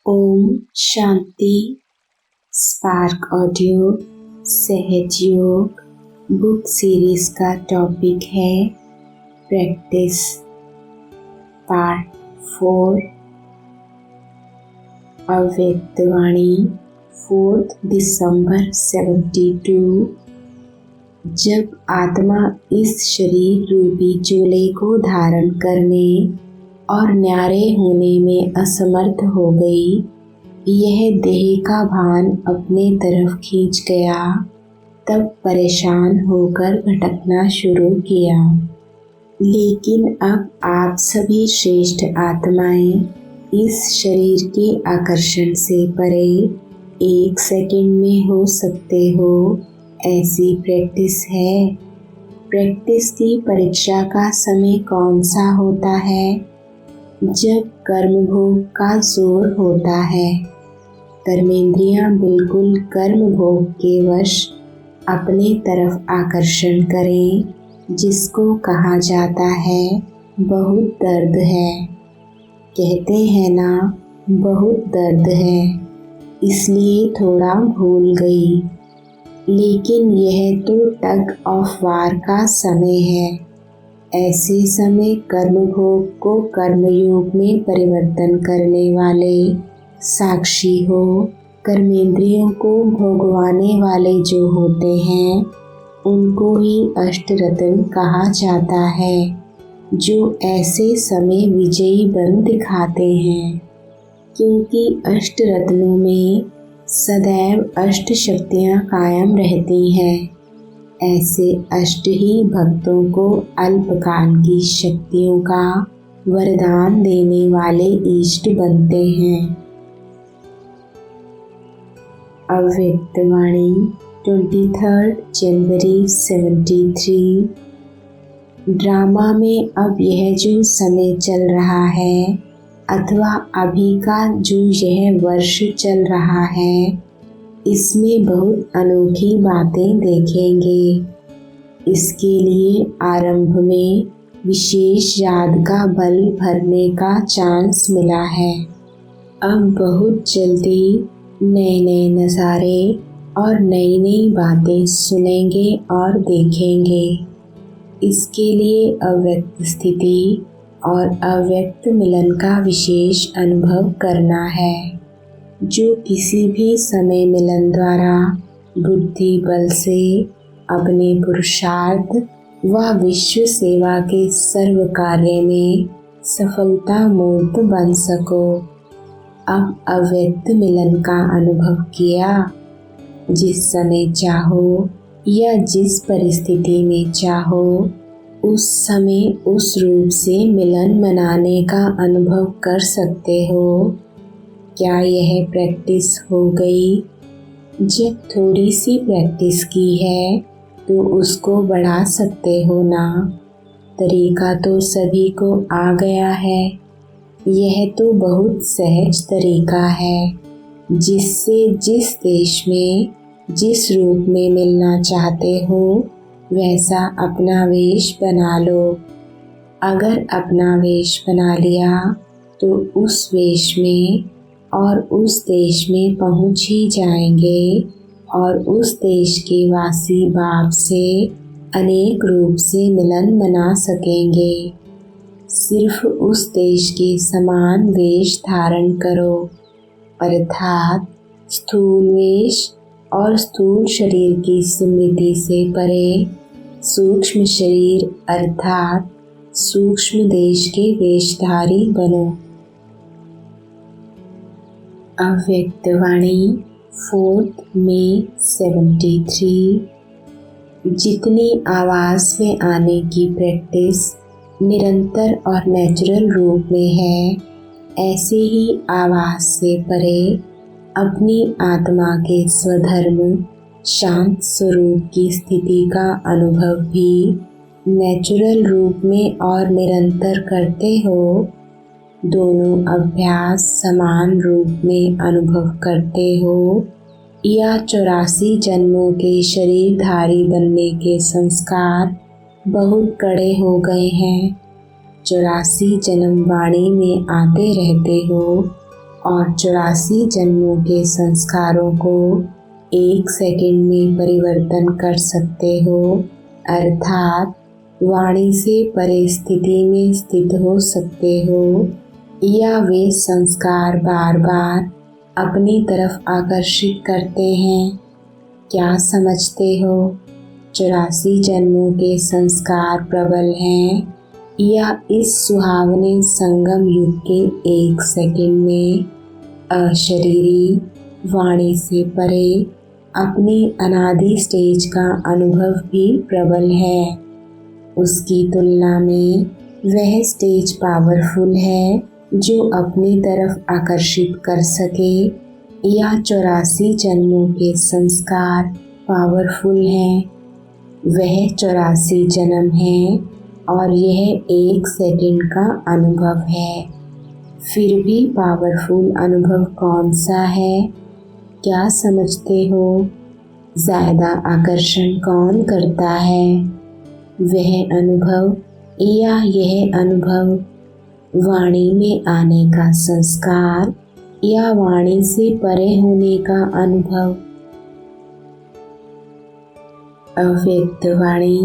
Om Shanti. Spark audio सहज योग book series का टॉपिक है प्रैक्टिस पार्ट 4। अव्यक्तवाणी 4 दिसंबर 72। जब आत्मा इस शरीर रूपी चोले को धारण करने और न्यारे होने में असमर्थ हो गई, यह देह का भान अपने तरफ खींच गया, तब परेशान होकर भटकना शुरू किया। लेकिन अब आप सभी श्रेष्ठ आत्माएं इस शरीर के आकर्षण से परे 1 सेकंड में हो सकते हो, ऐसी प्रैक्टिस है। प्रैक्टिस की परीक्षा का समय कौन सा होता है? जब कर्म भोग का जोर होता है। कर्मेंद्रियां बिल्कुल कर्म भोग के वश अपने तरफ आकर्षण करें, जिसको कहा जाता है बहुत दर्द है। कहते हैं ना, बहुत दर्द है, इसलिए थोड़ा भूल गई। लेकिन यह तो टग ऑफ वार का समय है। ऐसे समय कर्म भोग को कर्मयोग में परिवर्तन करने वाले साक्षी हो, कर्मेंद्रियों को भोगवाने वाले जो होते हैं, उनको ही अष्टरत्न कहा जाता है, जो ऐसे समय विजयी बन दिखाते हैं। क्योंकि अष्टरत्नों में सदैव अष्ट शक्तियाँ कायम रहती हैं। ऐसे अष्ट ही भक्तों को अल्पकाल की शक्तियों का वरदान देने वाले इष्ट बनते हैं। अव्यक्तवाणी 23 जनवरी 73। ड्रामा में अब यह जो समय चल रहा है, अथवा अभी का जो यह वर्ष चल रहा है, इसमें बहुत अनोखी बातें देखेंगे। इसके लिए आरंभ में विशेष याद का बल भरने का चांस मिला है। अब बहुत जल्दी नए नए नज़ारे और नई नई बातें सुनेंगे और देखेंगे। इसके लिए अव्यक्त स्थिति और अव्यक्त मिलन का विशेष अनुभव करना है, जो किसी भी समय मिलन द्वारा बुद्धि बल से अपने पुरुषार्थ व विश्व सेवा के सर्व कार्य में सफलता मूर्त बन सको। अब अव्यक्त मिलन का अनुभव किया। जिस समय चाहो या जिस परिस्थिति में चाहो, उस समय उस रूप से मिलन मनाने का अनुभव कर सकते हो। क्या यह प्रैक्टिस हो गई? जब थोड़ी सी प्रैक्टिस की है तो उसको बढ़ा सकते हो ना। तरीका तो सभी को आ गया है। यह तो बहुत सहज तरीका है, जिससे जिस देश में जिस रूप में मिलना चाहते हो, वैसा अपना वेश बना लो। अगर अपना वेश बना लिया तो उस वेश में और उस देश में पहुंच ही जाएंगे, और उस देश के वासी बाप से अनेक रूप से मिलन मना सकेंगे। सिर्फ उस देश के समान वेश धारण करो, अर्थात स्थूल वेश और स्थूल शरीर की स्मृति से परे सूक्ष्म शरीर अर्थात सूक्ष्म देश के वेशधारी बनो। अव्यक्तवाणी 4 मई 73। जितनी आवाज़ में आने की प्रैक्टिस निरंतर और नेचुरल रूप में है, ऐसे ही आवाज़ से परे अपनी आत्मा के स्वधर्म शांत स्वरूप की स्थिति का अनुभव भी नेचुरल रूप में और निरंतर करते हो। दोनों अभ्यास समान रूप में अनुभव करते हो, या 84 जन्मों के शरीरधारी बनने के संस्कार बहुत कड़े हो गए हैं। 84 जन्म वाणी में आते रहते हो, और 84 जन्मों के संस्कारों को 1 सेकंड में परिवर्तन कर सकते हो, अर्थात वाणी से परे स्थिति में स्थित हो सकते हो, या वे संस्कार बार बार अपनी तरफ आकर्षित करते हैं। क्या समझते हो? 84 जन्मों के संस्कार प्रबल हैं या इस सुहावने संगम युग के 1 सेकंड में अशरीरी वाणी से परे अपनी अनादि स्टेज का अनुभव भी प्रबल है। उसकी तुलना में वह स्टेज पावरफुल है जो अपनी तरफ आकर्षित कर सके, या 84 जन्मों के संस्कार पावरफुल हैं। वह 84 जन्म है और यह 1 सेकंड का अनुभव है। फिर भी पावरफुल अनुभव कौन सा है? क्या समझते हो? ज़्यादा आकर्षण कौन करता है? वह अनुभव या यह अनुभव? वाणी में आने का संस्कार या वाणी से परे होने का अनुभव? अव्यक्त वाणी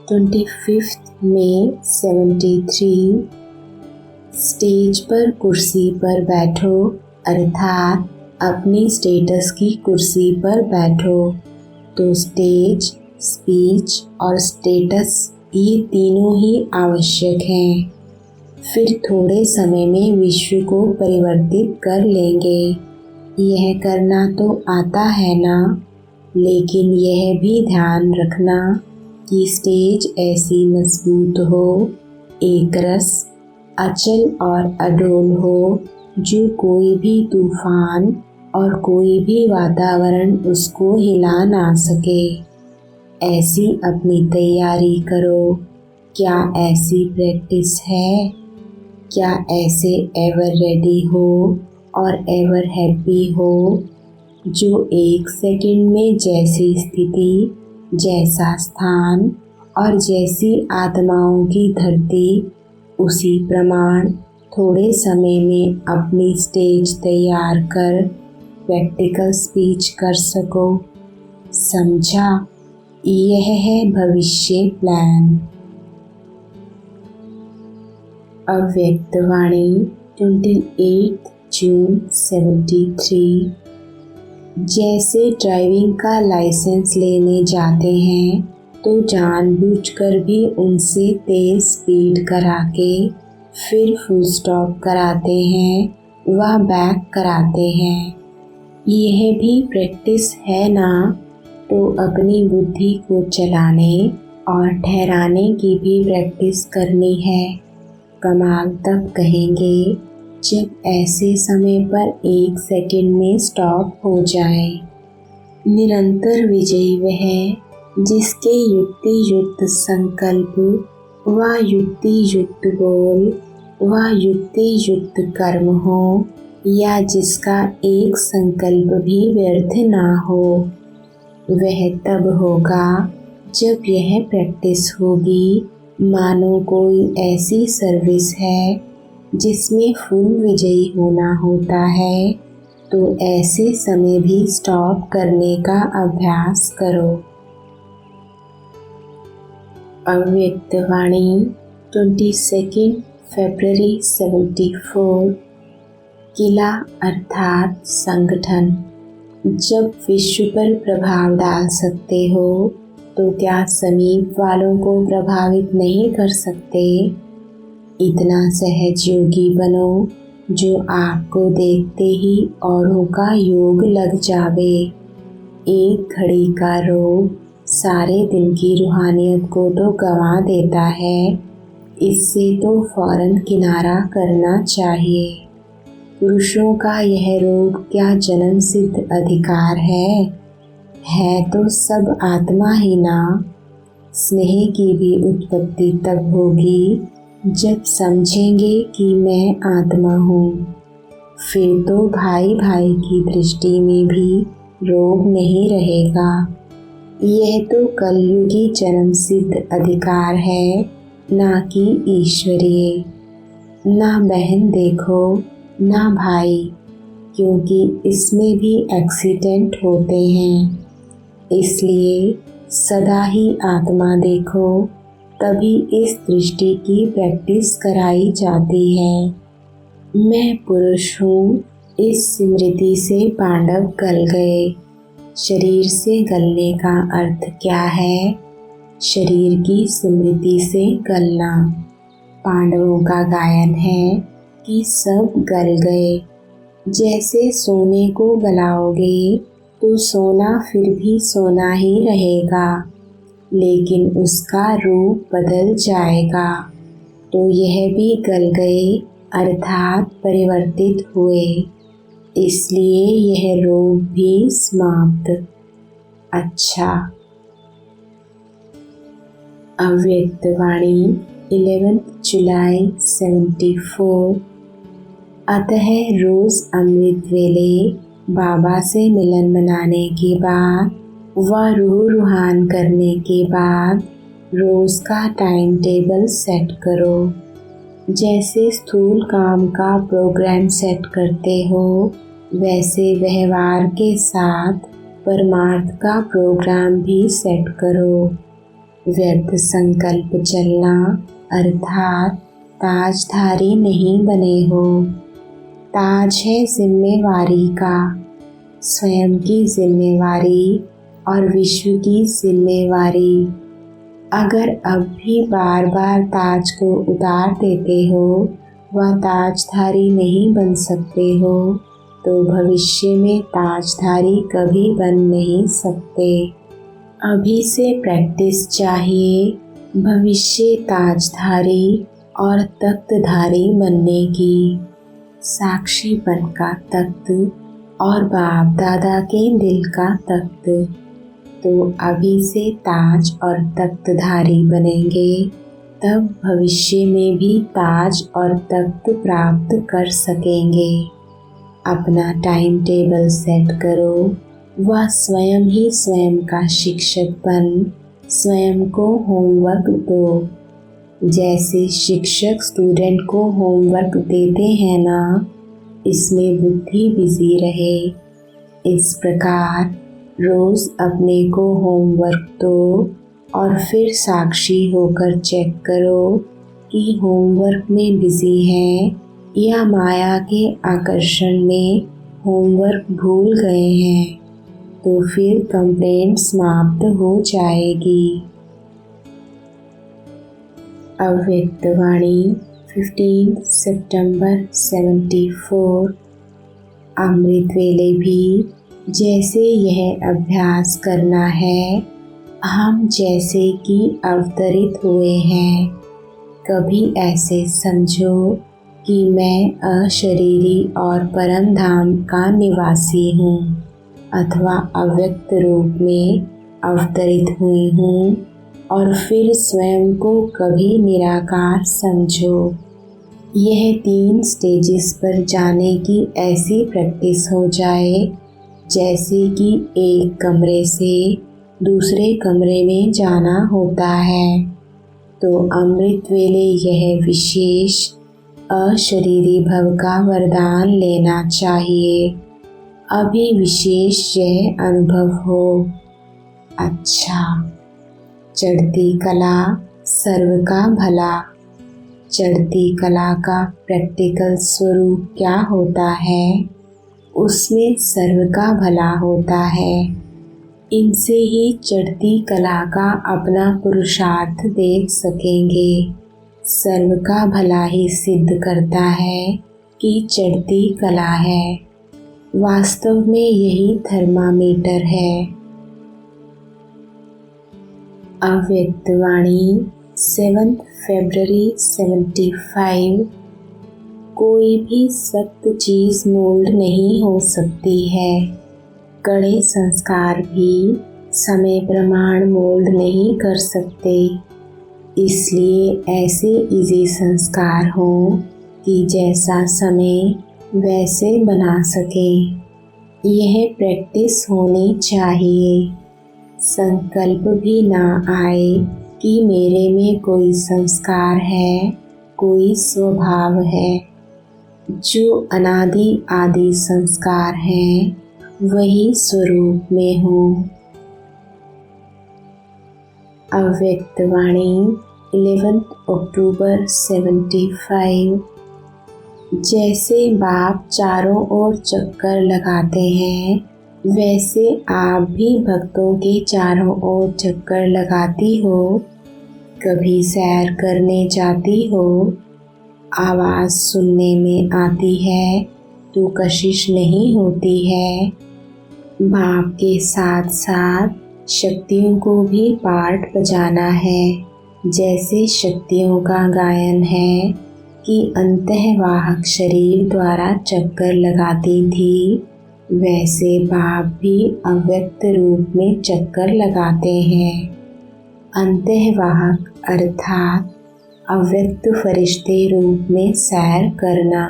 25 मई 73। स्टेज पर कुर्सी पर बैठो, अर्थात अपनी स्टेटस की कुर्सी पर बैठो। तो स्टेज, स्पीच और स्टेटस ये तीनों ही आवश्यक हैं। फिर थोड़े समय में विश्व को परिवर्तित कर लेंगे। यह करना तो आता है ना, लेकिन यह भी ध्यान रखना कि स्टेज ऐसी मजबूत हो, एकरस, अचल और अडोल हो, जो कोई भी तूफान और कोई भी वातावरण उसको हिला ना सके। ऐसी अपनी तैयारी करो। क्या ऐसी प्रैक्टिस है? क्या ऐसे एवर रेडी हो और एवर हैप्पी हो, जो 1 सेकंड में जैसी स्थिति, जैसा स्थान और जैसी आत्माओं की धरती, उसी प्रमाण थोड़े समय में अपनी स्टेज तैयार कर प्रैक्टिकल स्पीच कर सको। समझा? यह है भविष्य प्लान। अव्यक्त वाणी 28 जून 73। जैसे ड्राइविंग का लाइसेंस लेने जाते हैं तो जानबूझकर भी उनसे तेज स्पीड करा के फिर फुल स्टॉप कराते हैं व बैक कराते हैं। यह भी प्रैक्टिस है ना? तो अपनी बुद्धि को चलाने और ठहराने की भी प्रैक्टिस करनी है। कमाल तब कहेंगे जब ऐसे समय पर 1 सेकंड में स्टॉप हो जाए। निरंतर विजयी वह जिसके युक्ति युक्त संकल्प व युक्ति युक्त गोल व युक्ति युक्त कर्म हो, या जिसका एक संकल्प भी व्यर्थ ना हो। वह तब होगा जब यह प्रैक्टिस होगी मानो कोई ऐसी सर्विस है जिसमें फुल विजयी होना होता है, तो ऐसे समय भी स्टॉप करने का अभ्यास करो। अव्यक्त वाणी 22 फरवरी 74। किला अर्थात संगठन। जब विश्व पर प्रभाव डाल सकते हो तो क्या समीप वालों को प्रभावित नहीं कर सकते? इतना सहज योगी बनो जो आपको देखते ही औरों का योग लग जावे। एक घड़ी का रोग सारे दिन की रूहानियत को तो गंवा देता है। इससे तो फौरन किनारा करना चाहिए। पुरुषों का यह रोग क्या जन्म सिद्ध अधिकार है तो सब आत्मा ही ना। स्नेह की भी उत्पत्ति तब होगी जब समझेंगे कि मैं आत्मा हूँ। फिर तो भाई भाई की दृष्टि में भी रोग नहीं रहेगा। यह तो कलयुगी जन्म सिद्ध अधिकार है, ना कि ईश्वरीय। ना बहन देखो, ना भाई, क्योंकि इसमें भी एक्सीडेंट होते हैं। इसलिए सदा ही आत्मा देखो, तभी इस दृष्टि की प्रैक्टिस कराई जाती है। मैं पुरुष हूँ, इस स्मृति से पांडव गल गए। शरीर से गलने का अर्थ क्या है? शरीर की स्मृति से गलना। पांडवों का गायन है कि सब गल गए। जैसे सोने को गलाओगे तो सोना फिर भी सोना ही रहेगा, लेकिन उसका रूप बदल जाएगा। तो यह भी गल गए अर्थात परिवर्तित हुए, इसलिए यह रूप भी समाप्त। अच्छा, अव्यक्त वाणी 11 जुलाई 74। अतः रोज अमृत वेले बाबा से मिलन मनाने के बाद व रूह रूहान करने के बाद रोज का टाइम टेबल सेट करो। जैसे स्थूल काम का प्रोग्राम सेट करते हो, वैसे व्यवहार के साथ परमार्थ का प्रोग्राम भी सेट करो। व्यर्थ संकल्प चलना अर्थात ताजधारी नहीं बने हो। ताज है जिम्मेवारी का, स्वयं की जिम्मेवारी और विश्व की जिम्मेवारी। अगर अब भी बार बार ताज को उतार देते हो व ताजधारी नहीं बन सकते हो, तो भविष्य में ताजधारी कभी बन नहीं सकते। अभी से प्रैक्टिस चाहिए भविष्य ताजधारी और तख्तधारी बनने की। साक्षीपन का तख्त और बाप दादा के दिल का तख्त। तो अभी से ताज और तख्तधारी बनेंगे, तब भविष्य में भी ताज और तख्त प्राप्त कर सकेंगे। अपना टाइम टेबल सेट करो व स्वयं ही स्वयं का शिक्षक बन स्वयं को होमवर्क दो। जैसे शिक्षक स्टूडेंट को होमवर्क देते हैं ना, इसमें बुद्धि बिजी रहे। इस प्रकार रोज अपने को होमवर्क दो और फिर साक्षी होकर चेक करो कि होमवर्क में बिजी है या माया के आकर्षण में होमवर्क भूल गए हैं, तो फिर कंप्लेंट समाप्त हो जाएगी। अव्यक्त वाणी 15 सितंबर 74। अमृत वेले भी जैसे यह अभ्यास करना है, हम जैसे कि अवतरित हुए हैं। कभी ऐसे समझो कि मैं अशरीरी और परम धाम का निवासी हूँ, अथवा अव्यक्त रूप में अवतरित हुई हूँ, और फिर स्वयं को कभी निराकार समझो। यह 3 स्टेजेस पर जाने की ऐसी प्रैक्टिस हो जाए जैसे कि एक कमरे से दूसरे कमरे में जाना होता है। तो अमृत वेले यह विशेष अशरीरी भव का वरदान लेना चाहिए। अभी विशेष यह अनुभव हो। अच्छा, चढ़ती कला सर्व का भला। चढ़ती कला का प्रैक्टिकल स्वरूप क्या होता है? उसमें सर्व का भला होता है। इनसे ही चढ़ती कला का अपना पुरुषार्थ देख सकेंगे। सर्व का भला ही सिद्ध करता है कि चढ़ती कला है। वास्तव में यही थर्मामीटर है। अव्यक्त वाणी 7 फरवरी 75। कोई भी सख्त चीज मोल्ड नहीं हो सकती है। कड़े संस्कार भी समय प्रमाण मोल्ड नहीं कर सकते। इसलिए ऐसे इजी संस्कार हो कि जैसा समय वैसे बना सके। यह प्रैक्टिस होनी चाहिए। संकल्प भी ना आए कि मेरे में कोई संस्कार है, कोई स्वभाव है। जो अनादि आदि संस्कार हैं वही स्वरूप में हो। अव्यक्त वाणी 11 अक्टूबर 75। जैसे बाप चारों ओर चक्कर लगाते हैं वैसे आप भी भक्तों के चारों ओर चक्कर लगाती हो। कभी सैर करने जाती हो, आवाज़ सुनने में आती है तो कशिश नहीं होती है। बाप के साथ साथ शक्तियों को भी पाठ बजाना है। जैसे शक्तियों का गायन है कि अंतःवाहक शरीर द्वारा चक्कर लगाती थी, वैसे बाप भी अव्यक्त रूप में चक्कर लगाते हैं। अंतःवाहक अर्थात अव्यक्त फरिश्ते रूप में सैर करना,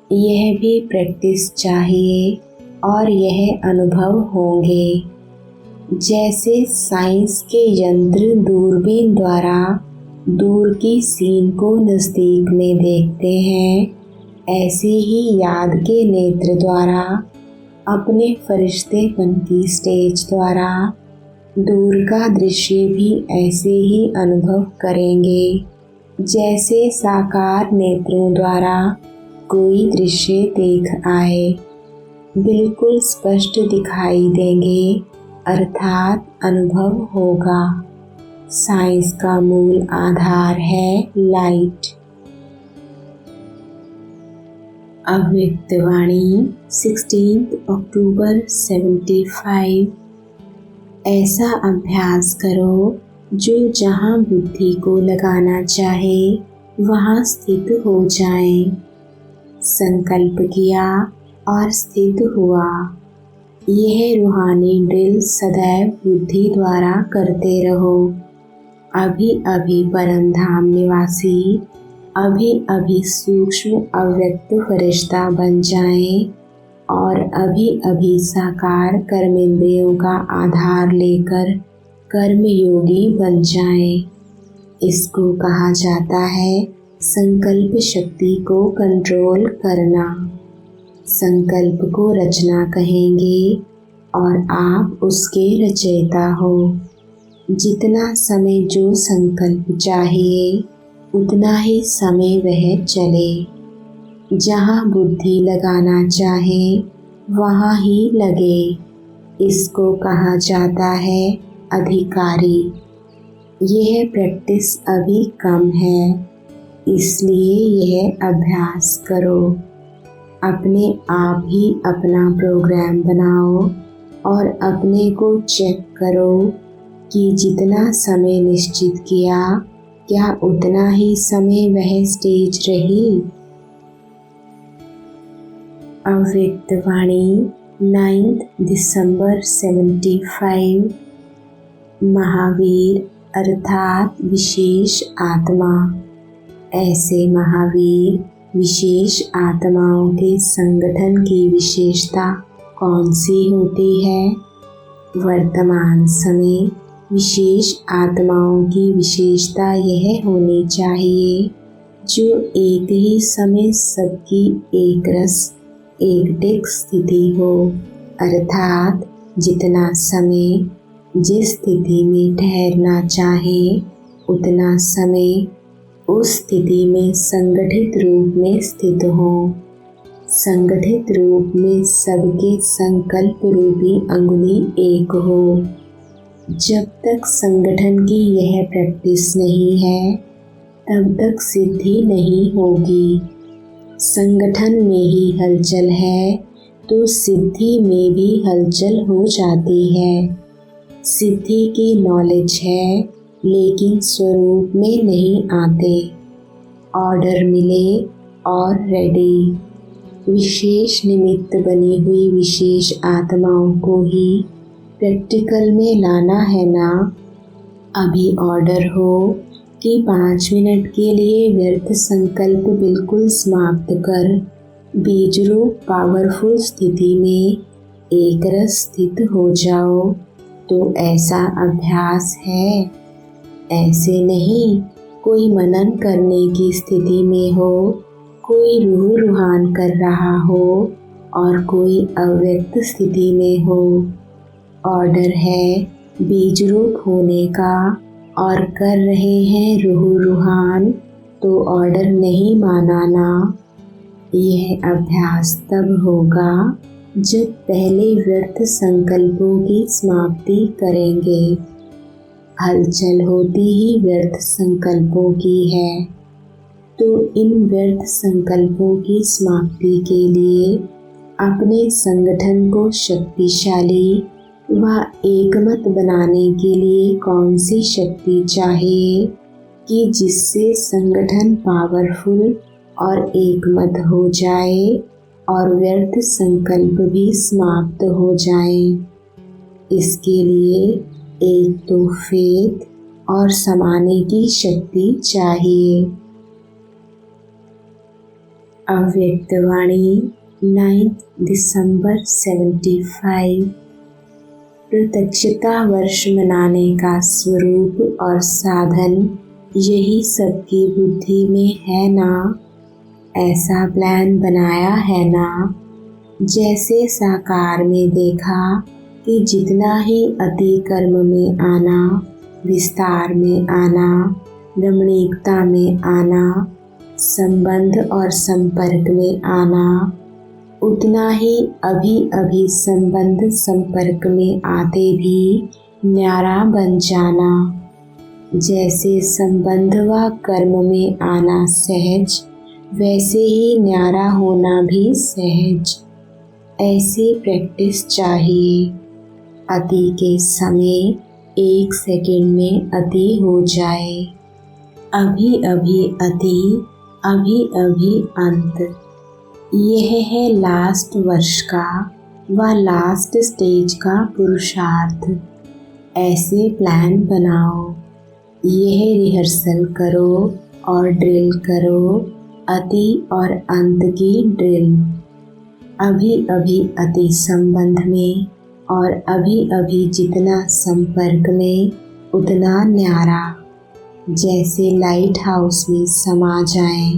यह भी प्रैक्टिस चाहिए और यह अनुभव होंगे। जैसे साइंस के यंत्र दूरबीन द्वारा दूर की सीन को नज़दीक में देखते हैं, ऐसे ही याद के नेत्र द्वारा अपने फरिश्तेपन की स्टेज द्वारा दूर का दृश्य भी ऐसे ही अनुभव करेंगे जैसे साकार नेत्रों द्वारा कोई दृश्य देख आए। बिल्कुल स्पष्ट दिखाई देंगे अर्थात अनुभव होगा। साइंस का मूल आधार है लाइट। अव्यक्त वाणी 16 अक्टूबर 75। ऐसा अभ्यास करो जो जहाँ बुद्धि को लगाना चाहे वहाँ स्थित हो जाए। संकल्प किया और स्थित हुआ, यह रूहानी ड्रिल सदैव बुद्धि द्वारा करते रहो। अभी अभी परम धाम निवासी, अभी अभी सूक्ष्म अव्यक्त फरिश्ता बन जाएं और अभी अभी साकार कर्मेंद्रियों का आधार लेकर कर्मयोगी बन जाएं। इसको कहा जाता है संकल्प शक्ति को कंट्रोल करना। संकल्प को रचना कहेंगे और आप उसके रचयिता हो। जितना समय जो संकल्प चाहिए उतना ही समय वह चले। जहाँ बुद्धि लगाना चाहे वहाँ ही लगे। इसको कहा जाता है अधिकारी। यह प्रैक्टिस अभी कम है, इसलिए यह अभ्यास करो। अपने आप ही अपना प्रोग्राम बनाओ और अपने को चेक करो कि जितना समय निश्चित किया क्या उतना ही समय वह स्टेज रही। अव्यक्त वाणी 9 दिसंबर 75। महावीर अर्थात विशेष आत्मा। ऐसे महावीर विशेष आत्माओं के संगठन की विशेषता कौन सी होती है? वर्तमान समय विशेष आत्माओं की विशेषता यह होनी चाहिए जो एक ही समय सबकी एक रस एकटिक स्थिति हो, अर्थात जितना समय जिस स्थिति में ठहरना चाहे उतना समय उस स्थिति में संगठित रूप में स्थित हो। संगठित रूप में सबके संकल्प रूपी अंगुली एक हो। जब तक संगठन की यह प्रैक्टिस नहीं है तब तक सिद्धि नहीं होगी। संगठन में ही हलचल है तो सिद्धि में भी हलचल हो जाती है। सिद्धि की नॉलेज है लेकिन स्वरूप में नहीं आते। ऑर्डर मिले और रेडी। विशेष निमित्त बनी हुई विशेष आत्माओं को ही प्रैक्टिकल में लाना है ना। अभी ऑर्डर हो कि 5 मिनट के लिए व्यर्थ संकल्प बिल्कुल समाप्त कर बीज रूप पावरफुल स्थिति में एक रस स्थित हो जाओ, तो ऐसा अभ्यास है। ऐसे नहीं कोई मनन करने की स्थिति में हो, कोई रूह रुहान कर रहा हो और कोई अव्यक्त स्थिति में हो। ऑर्डर है बीज रूप होने का और कर रहे हैं रूह रुहान, तो ऑर्डर नहीं मानाना। यह अभ्यास तब होगा जब पहले व्यर्थ संकल्पों की समाप्ति करेंगे। हलचल होती ही व्यर्थ संकल्पों की है, तो इन व्यर्थ संकल्पों की समाप्ति के लिए अपने संगठन को शक्तिशाली व एकमत बनाने के लिए कौन सी शक्ति चाहिए कि जिससे संगठन पावरफुल और एकमत हो जाए और व्यर्थ संकल्प भी समाप्त हो जाए। इसके लिए एक तो फेथ और समाने की शक्ति चाहिए। अव्यक्तवाणी 9 दिसंबर 75। प्रत्यक्षता वर्ष मनाने का स्वरूप और साधन यही सबकी बुद्धि में है ना। ऐसा प्लान बनाया है ना। जैसे साकार में देखा कि जितना ही अति कर्म में आना, विस्तार में आना, रमणीकता में आना, संबंध और संपर्क में आना, उतना ही अभी अभी संबंध संपर्क में आते भी न्यारा बन जाना। जैसे संबंध व कर्म में आना सहज, वैसे ही न्यारा होना भी सहज। ऐसी प्रैक्टिस चाहिए। अति के समय 1 सेकंड में अति हो जाए। अभी अभी अति, अभी अभी अंत। यह है लास्ट वर्ष का व लास्ट स्टेज का पुरुषार्थ। ऐसे प्लान बनाओ। यह रिहर्सल करो और ड्रिल करो, अति और अंत की ड्रिल। अभी अभी अति संबंध में और अभी अभी जितना संपर्क में उतना न्यारा। जैसे लाइट हाउस में समा जाए।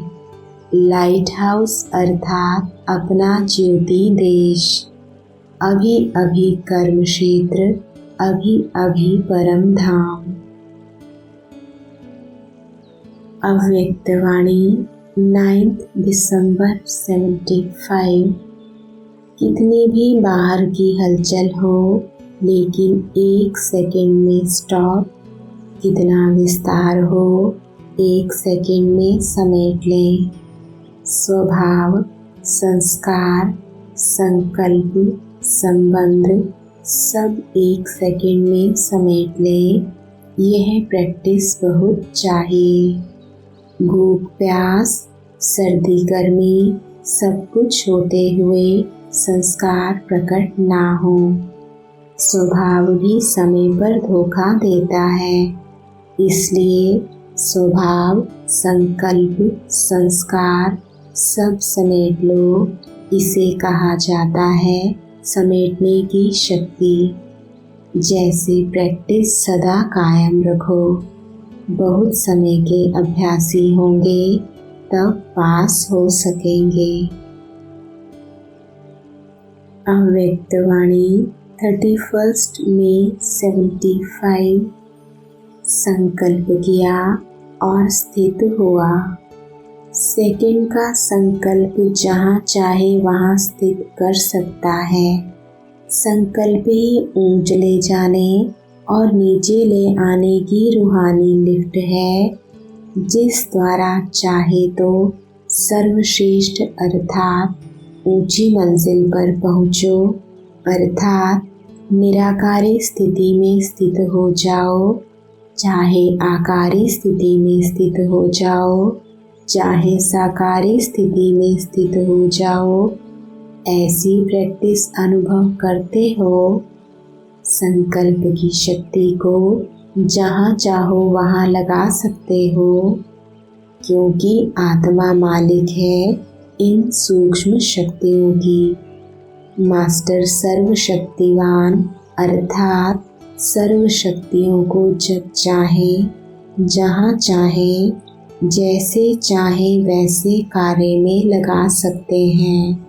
लाइट हाउस अर्थात अपना ज्योति देश। अभी अभी कर्म क्षेत्र, अभी अभी परम धाम। अव्यक्तवाणी 9 दिसंबर 75। कितनी भी बाहर की हलचल हो, लेकिन 1 सेकंड में स्टॉप। कितना विस्तार हो, 1 सेकंड में समेट लें। स्वभाव, संस्कार, संकल्प, संबंध सब 1 सेकंड में समेट लें। यह प्रैक्टिस बहुत चाहिए। भूख प्यास, सर्दी गर्मी सब कुछ होते हुए संस्कार प्रकट ना हो। स्वभाव भी समय पर धोखा देता है, इसलिए स्वभाव, संकल्प, संस्कार सब समेट लो। इसे कहा जाता है समेटने की शक्ति। जैसे प्रैक्टिस सदा कायम रखो। बहुत समय के अभ्यासी होंगे तब पास हो सकेंगे। अव्यक्तवाणी 31 मई 75। संकल्प किया और स्थित हुआ। सेकंड का संकल्प जहाँ चाहे वहाँ स्थित कर सकता है। संकल्प ही ऊंच ले जाने और नीचे ले आने की रूहानी लिफ्ट है, जिस द्वारा चाहे तो सर्वश्रेष्ठ अर्थात ऊंची मंजिल पर पहुँचो, अर्थात निराकारी स्थिति में स्थित हो जाओ, चाहे आकारी स्थिति में स्थित हो जाओ, चाहे साकारी स्थिति में स्थित हो जाओ। ऐसी प्रैक्टिस अनुभव करते हो। संकल्प की शक्ति को जहाँ चाहो वहाँ लगा सकते हो, क्योंकि आत्मा मालिक है इन सूक्ष्म शक्तियों की। मास्टर सर्वशक्तिवान अर्थात सर्व शक्तियों को जब चाहे, जहाँ चाहे जैसे चाहे वैसे कार्य में लगा सकते हैं।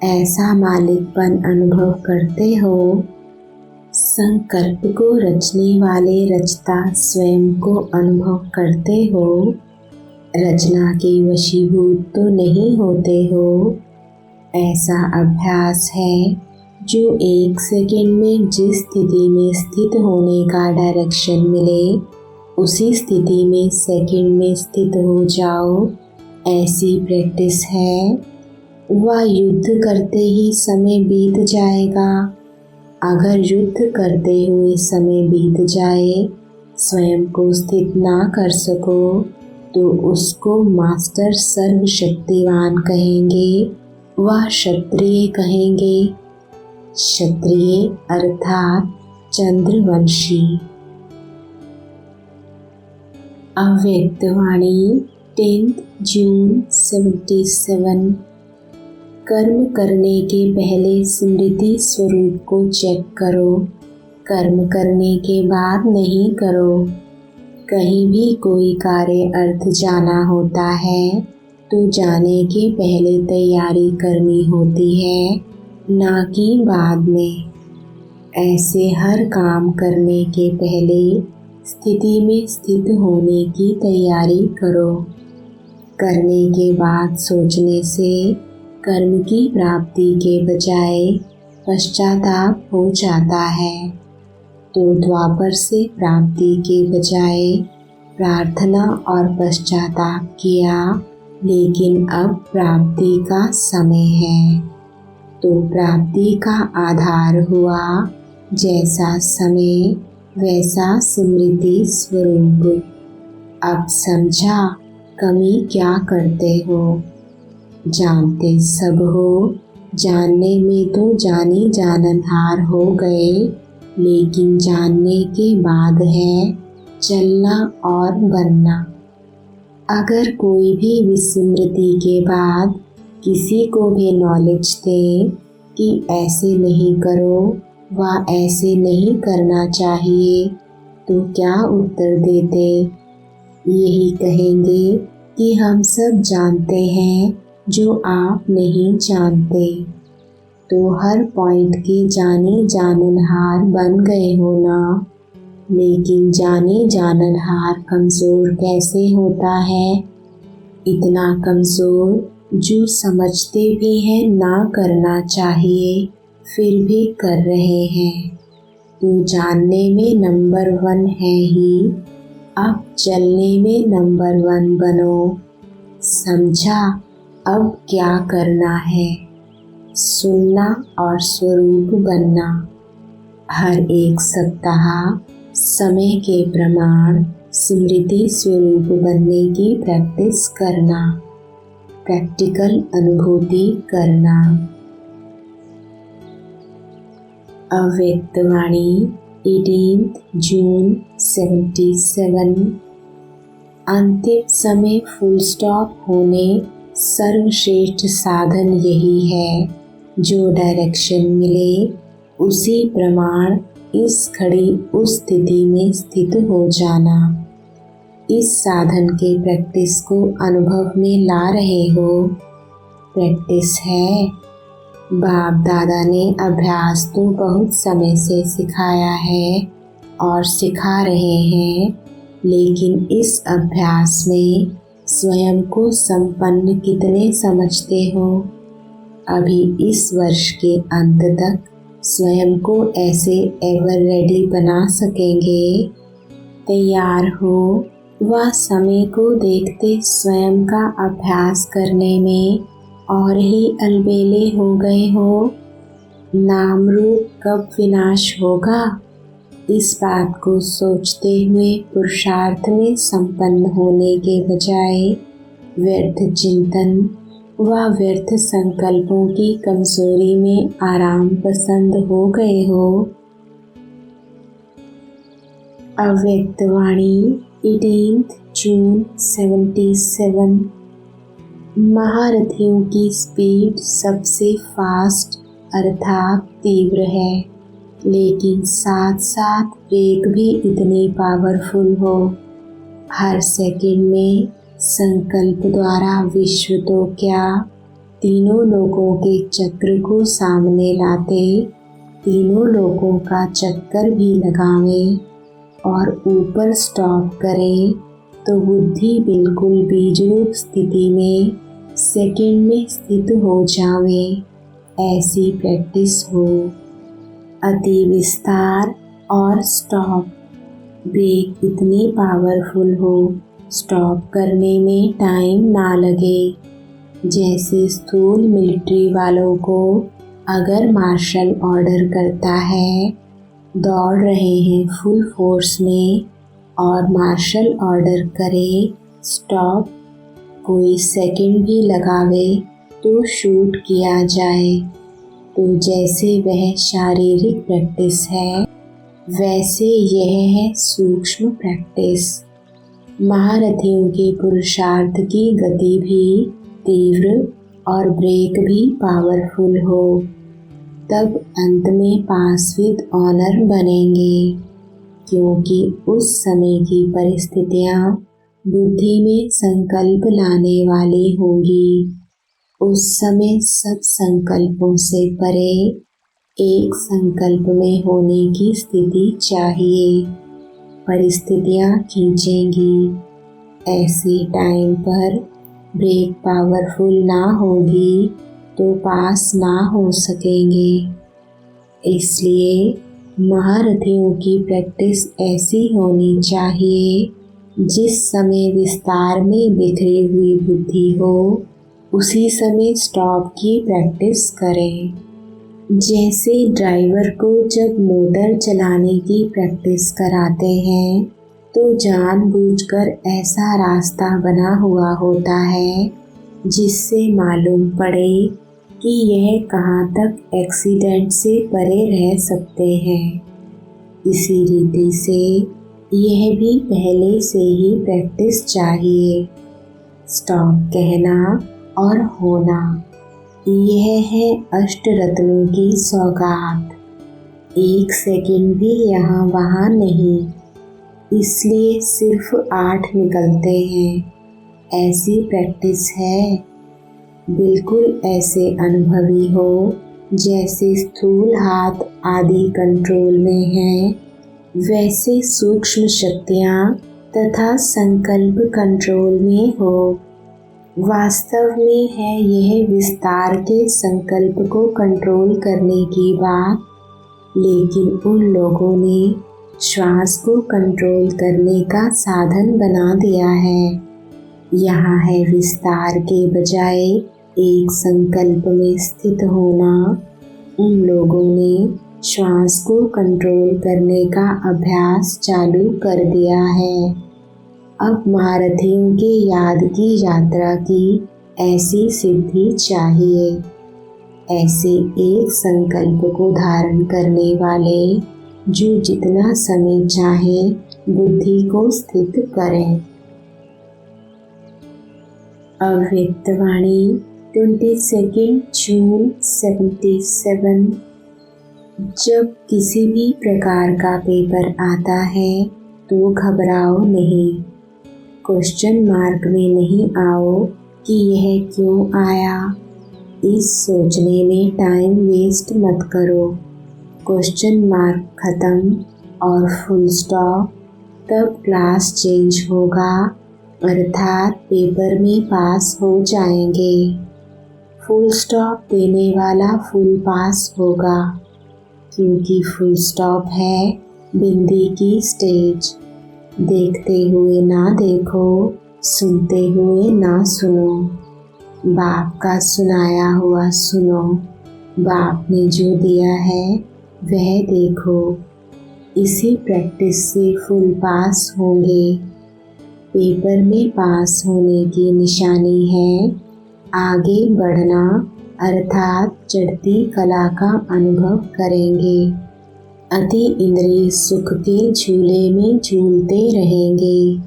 ऐसा मालिकपन अनुभव करते हो। संकल्प को रचने वाले रचता स्वयं को अनुभव करते हो। रचना के वशीभूत तो नहीं होते हो। ऐसा अभ्यास है जो 1 सेकंड में जिस स्थिति में स्थित होने का डायरेक्शन मिले उसी स्थिति में सेकंड में स्थित हो जाओ, ऐसी प्रैक्टिस है। वह युद्ध करते ही समय बीत जाएगा। अगर युद्ध करते हुए समय बीत जाए, स्वयं को स्थित ना कर सको तो उसको मास्टर सर्वशक्तिवान कहेंगे, वह क्षत्रिय कहेंगे। क्षत्रिय अर्थात चंद्रवंशी। अव्यक्तवाणी 10 जून 77। कर्म करने के पहले स्मृति स्वरूप को चेक करो, कर्म करने के बाद नहीं करो। कहीं भी कोई कार्य अर्थ जाना होता है तो जाने के पहले तैयारी करनी होती है, ना कि बाद में। ऐसे हर काम करने के पहले स्थिति में स्थित होने की तैयारी करो। करने के बाद सोचने से कर्म की प्राप्ति के बजाय पश्चाताप हो जाता है। तो द्वापर से प्राप्ति के बजाय प्रार्थना और पश्चाताप किया, लेकिन अब प्राप्ति का समय है। तो प्राप्ति का आधार हुआ जैसा समय वैसा स्मृति स्वरूप। अब समझा कमी क्या करते हो। जानते सब हो, जानने में तो जानी जाननहार हो गए, लेकिन जानने के बाद है चलना और बनना। अगर कोई भी विस्मृति के बाद किसी को भी नॉलेज दे कि ऐसे नहीं करो व ऐसे नहीं करना चाहिए, तो क्या उत्तर देते? यही कहेंगे कि हम सब जानते हैं जो आप नहीं जानते। तो हर पॉइंट के जाने जाननहार बन गए हो ना। लेकिन जाने जाननहार कमज़ोर कैसे होता है? इतना कमज़ोर जो समझते भी हैं ना करना चाहिए फिर भी कर रहे हैं। तो जानने में नंबर 1 है ही, अब चलने में नंबर 1 बनो। समझा अब क्या करना है? सुनना और स्वरूप बनना। हर एक सप्ताह समय के प्रमाण स्मृति स्वरूप बनने की प्रैक्टिस करना, प्रैक्टिकल अनुभूति करना। अव्यक्तवाणी 18 जून 77। अंतिम समय फुल स्टॉप होने सर्वश्रेष्ठ साधन यही है। जो डायरेक्शन मिले उसी प्रमाण इस घड़ी उस स्थिति में स्थित हो जाना। इस साधन के प्रैक्टिस को अनुभव में ला रहे हो। प्रैक्टिस है। बाप दादा ने अभ्यास तो बहुत समय से सिखाया है और सिखा रहे हैं, लेकिन इस अभ्यास में स्वयं को संपन्न कितने समझते हो? अभी इस वर्ष के अंत तक स्वयं को ऐसे एवर रेडी बना सकेंगे? तैयार हो व समय को देखते स्वयं का अभ्यास करने में और ही अलबेले हो गए हो। नाम रूप कब विनाश होगा, इस बात को सोचते हुए पुरुषार्थ में संपन्न होने के बजाय व्यर्थ चिंतन व व्यर्थ संकल्पों की कमजोरी में आराम पसंद हो गए हो। अव्यक्तवाणी 18 जून 77। महारथियों की स्पीड सबसे फास्ट अर्थात तीव्र है, लेकिन साथ साथ ब्रेक भी इतनी पावरफुल हो। हर सेकंड में संकल्प द्वारा विश्व तो क्या, तीनों लोकों के चक्र को सामने लाते, तीनों लोकों का चक्कर भी लगावें और ऊपर स्टॉप करें तो बुद्धि बिल्कुल बीजरूप स्थिति में सेकंड में स्थित हो जावे, ऐसी प्रैक्टिस हो। अति विस्तार और स्टॉप। ब्रेक इतनी पावरफुल हो, स्टॉप करने में टाइम ना लगे। जैसे स्थूल मिलिट्री वालों को अगर मार्शल ऑर्डर करता है, दौड़ रहे हैं फुल फोर्स में और मार्शल ऑर्डर करे स्टॉप, कोई सेकंड भी लगावे तो शूट किया जाए, तो जैसे वह शारीरिक प्रैक्टिस है वैसे यह है सूक्ष्म प्रैक्टिस। महारथियों के पुरुषार्थ की गति भी तीव्र और ब्रेक भी पावरफुल हो, तब अंत में पास विद ऑनर बनेंगे, क्योंकि उस समय की परिस्थितियाँ बुद्धि में संकल्प लाने वाली होंगी। उस समय सब संकल्पों से परे एक संकल्प में होने की स्थिति चाहिए, परिस्थितियाँ खींचेंगी। ऐसे टाइम पर ब्रेक पावरफुल ना होगी तो पास ना हो सकेंगे। इसलिए महारथियों की प्रैक्टिस ऐसी होनी चाहिए, जिस समय विस्तार में बिखरी हुई बुद्धि हो उसी समय स्टॉप की प्रैक्टिस करें। जैसे ड्राइवर को जब मोटर चलाने की प्रैक्टिस कराते हैं तो जानबूझकर ऐसा रास्ता बना हुआ होता है जिससे मालूम पड़े कि यह कहाँ तक एक्सीडेंट से परे रह सकते हैं। इसी रीति से यह भी पहले से ही प्रैक्टिस चाहिए। स्टॉप कहना और होना, यह है अष्ट रत्नों की सौगात। एक सेकंड भी यहाँ वहाँ नहीं, इसलिए सिर्फ 8 निकलते हैं, ऐसी प्रैक्टिस है। बिल्कुल ऐसे अनुभवी हो जैसे स्थूल हाथ आदि कंट्रोल में हैं, वैसे सूक्ष्म शक्तियाँ तथा संकल्प कंट्रोल में हो। वास्तव में है यह विस्तार के संकल्प को कंट्रोल करने की बात, लेकिन उन लोगों ने श्वास को कंट्रोल करने का साधन बना दिया है। यहाँ है विस्तार के बजाय एक संकल्प में स्थित होना। उन लोगों ने श्वास को कंट्रोल करने का अभ्यास चालू कर दिया है। अब महारथियों की याद की यात्रा की ऐसी सिद्धि चाहिए। ऐसे एक संकल्प को धारण करने वाले जो जितना समय चाहे बुद्धि को स्थित करें। अव्यक्त वाणी 22 जून 77। जब किसी भी प्रकार का पेपर आता है तो घबराओ नहीं, क्वेश्चन मार्क में नहीं आओ कि यह क्यों आया। इस सोचने में टाइम वेस्ट मत करो। क्वेश्चन मार्क खत्म और फुल स्टॉप, तब क्लास चेंज होगा, अर्थात पेपर में पास हो जाएंगे। फुल स्टॉप देने वाला फुल पास होगा, क्योंकि फुल स्टॉप है बिंदी की स्टेज। देखते हुए ना देखो, सुनते हुए ना सुनो, बाप का सुनाया हुआ सुनो, बाप ने जो दिया है वह देखो। इसी प्रैक्टिस से फुल पास होंगे। पेपर में पास होने की निशानी है आगे बढ़ना, अर्थात चढ़ती कला का अनुभव करेंगे। अति इंद्रिय सुख के झूले में झूलते रहेंगे।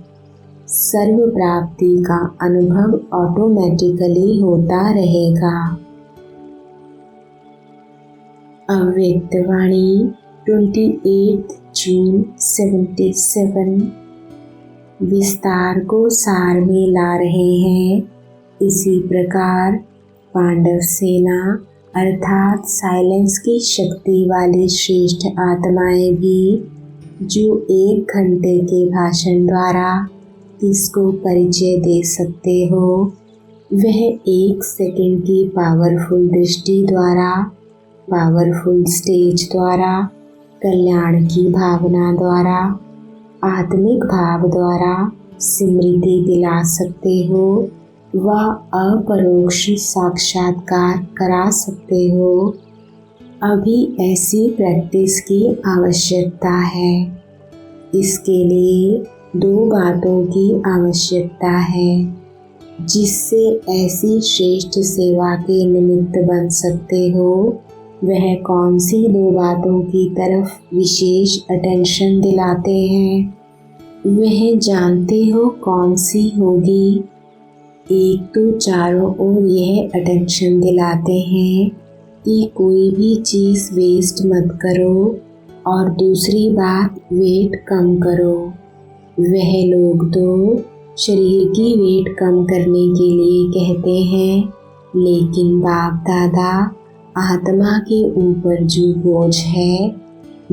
सर्व प्राप्ति का अनुभव ऑटोमेटिकली होता रहेगा। अव्यक्त वाणी 28 जून 77। विस्तार को सार में ला रहे हैं। इसी प्रकार पांडव सेना अर्थात साइलेंस की शक्ति वाली श्रेष्ठ आत्माएं भी, जो 1 घंटे के भाषण द्वारा किसको परिचय दे सकते हो, वह 1 सेकंड की पावरफुल दृष्टि द्वारा, पावरफुल स्टेज द्वारा, कल्याण की भावना द्वारा, आत्मिक भाव द्वारा स्मृति दिला सकते हो व अपरोक्ष साक्षात्कार करा सकते हो। अभी ऐसी प्रैक्टिस की आवश्यकता है। इसके लिए 2 बातों की आवश्यकता है जिससे ऐसी श्रेष्ठ सेवा के निमित्त बन सकते हो। वह कौन सी 2 बातों की तरफ विशेष अटेंशन दिलाते हैं, वह जानते हो कौन सी होगी। एक तो चारों ओर यह अटेंशन दिलाते हैं कि कोई भी चीज़ वेस्ट मत करो, और दूसरी बात वेट कम करो। वह लोग तो शरीर की वेट कम करने के लिए कहते हैं, लेकिन बाप दादा आत्मा के ऊपर जो बोझ है,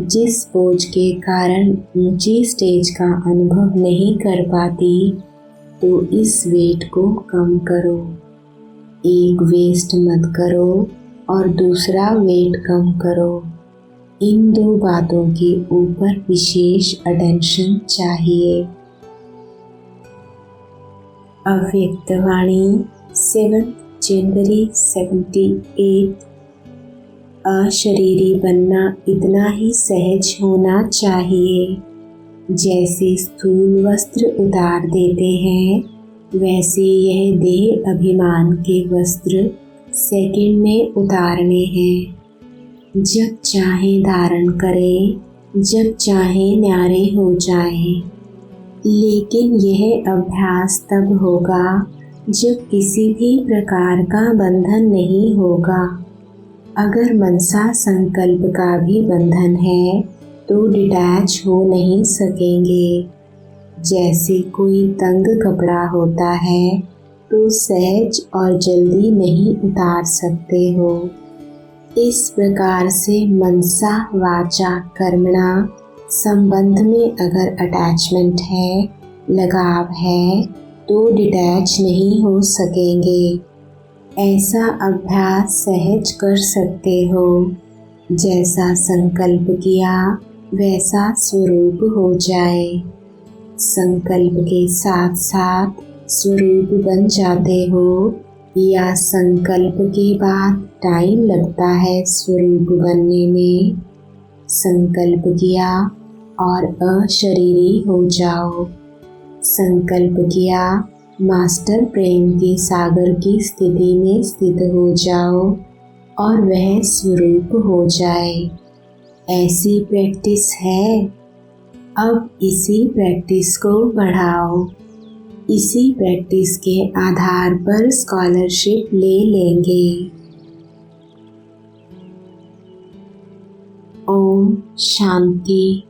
जिस बोझ के कारण ऊंची स्टेज का अनुभव नहीं कर पाती, तो इस वेट को कम करो। एक वेस्ट मत करो और दूसरा वेट कम करो। इन 2 बातों के ऊपर विशेष अटेंशन चाहिए। अव्यक्तवाणी 7 जनवरी 78। अशरीरी बनना इतना ही सहज होना चाहिए। जैसे स्थूल वस्त्र उतार देते हैं, वैसे यह देह अभिमान के वस्त्र सेकंड में उतारने हैं। जब चाहे धारण करें, जब चाहे न्यारे हो जाएं। लेकिन यह अभ्यास तब होगा जब किसी भी प्रकार का बंधन नहीं होगा। अगर मनसा संकल्प का भी बंधन है तो डिटैच हो नहीं सकेंगे। जैसे कोई तंग कपड़ा होता है तो सहज और जल्दी नहीं उतार सकते हो। इस प्रकार से मनसा वाचा कर्मणा संबंध में अगर अटैचमेंट है, लगाव है, तो डिटैच नहीं हो सकेंगे। ऐसा अभ्यास सहज कर सकते हो। जैसा संकल्प किया वैसा स्वरूप हो जाए। संकल्प के साथ साथ स्वरूप बन जाते हो, या संकल्प के बाद टाइम लगता है स्वरूप बनने में। संकल्प किया और अशरीरी हो जाओ। संकल्प किया, मास्टर प्रेम के सागर की स्थिति में स्थित हो जाओ और वह स्वरूप हो जाए। ऐसी प्रैक्टिस है। अब इसी प्रैक्टिस को बढ़ाओ। इसी प्रैक्टिस के आधार पर स्कॉलरशिप ले लेंगे। ओम शांति।